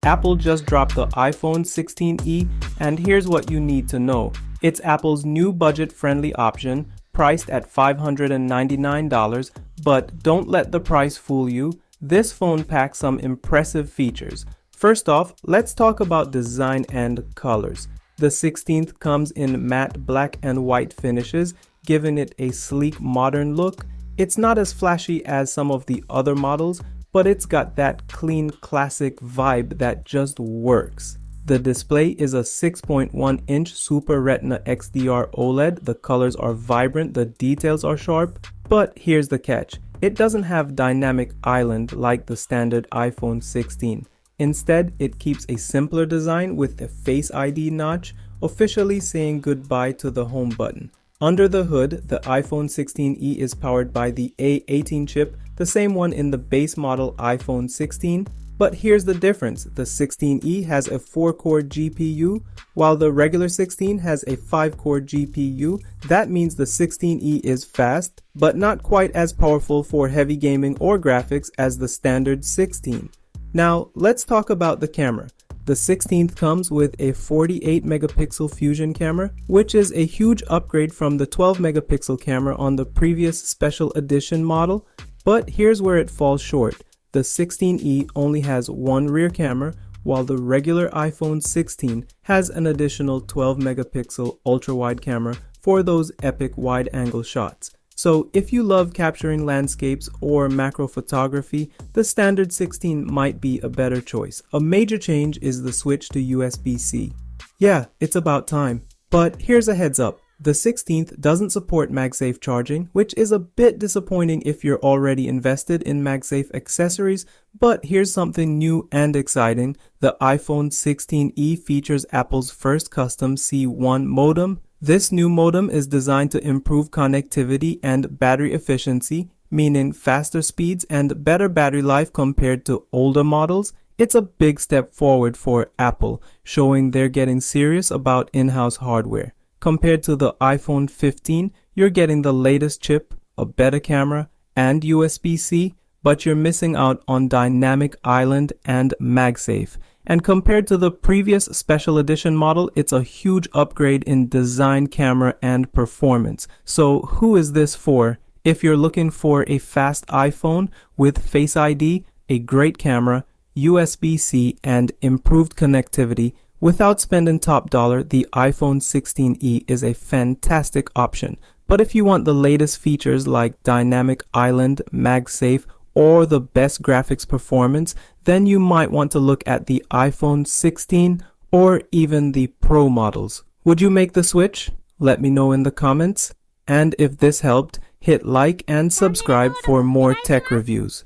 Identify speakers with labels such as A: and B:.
A: Apple just dropped the iPhone 16e, and here's what you need to know. It's Apple's new budget-friendly option, priced at $599, but don't let the price fool you. This phone packs some impressive features. First off, let's talk about design and colors. The 16th comes in matte black and white finishes, giving it a sleek, modern look. It's not as flashy as some of the other models, but it's got that clean, classic vibe that just works. The display is a 6.1-inch Super Retina XDR OLED. The colors are vibrant, the details are sharp, but here's the catch. It doesn't have dynamic island like the standard iPhone 16. Instead, it keeps a simpler design with a Face ID notch, officially saying goodbye to the home button. Under the hood, the iPhone 16e is powered by the A18 chip, the same one in the base model iPhone 16. But here's the difference. The 16e has a 4-core GPU, while the regular 16 has a 5-core GPU. That means the 16e is fast, but not quite as powerful for heavy gaming or graphics as the standard 16. Now, let's talk about the camera. The 16th comes with a 48 megapixel fusion camera, which is a huge upgrade from the 12 megapixel camera on the previous special edition model. But here's where it falls short. The 16e only has one rear camera, while the regular iPhone 16 has an additional 12 megapixel ultra-wide camera for those epic wide-angle shots. So if you love capturing landscapes or macro photography, the standard 16 might be a better choice. A major change is the switch to USB-C. Yeah, it's about time. But here's a heads up. The 16th doesn't support MagSafe charging, which is a bit disappointing if you're already invested in MagSafe accessories, but here's something new and exciting. The iPhone 16e features Apple's first custom C1 modem. This new modem is designed to improve connectivity and battery efficiency, meaning faster speeds and better battery life compared to older models. It's a big step forward for Apple, showing they're getting serious about in-house hardware. Compared to the iPhone 15, you're getting the latest chip, a better camera, and USB-C, but you're missing out on Dynamic Island and MagSafe. And compared to the previous special edition model, it's a huge upgrade in design, camera, and performance. So who is this for? If you're looking for a fast iPhone with Face ID, a great camera, USB-C, and improved connectivity, without spending top dollar, the iPhone 16e is a fantastic option. But if you want the latest features like Dynamic Island, MagSafe, or the best graphics performance, then you might want to look at the iPhone 16 or even the Pro models. Would you make the switch? Let me know in the comments. And if this helped, hit like and subscribe for more tech reviews.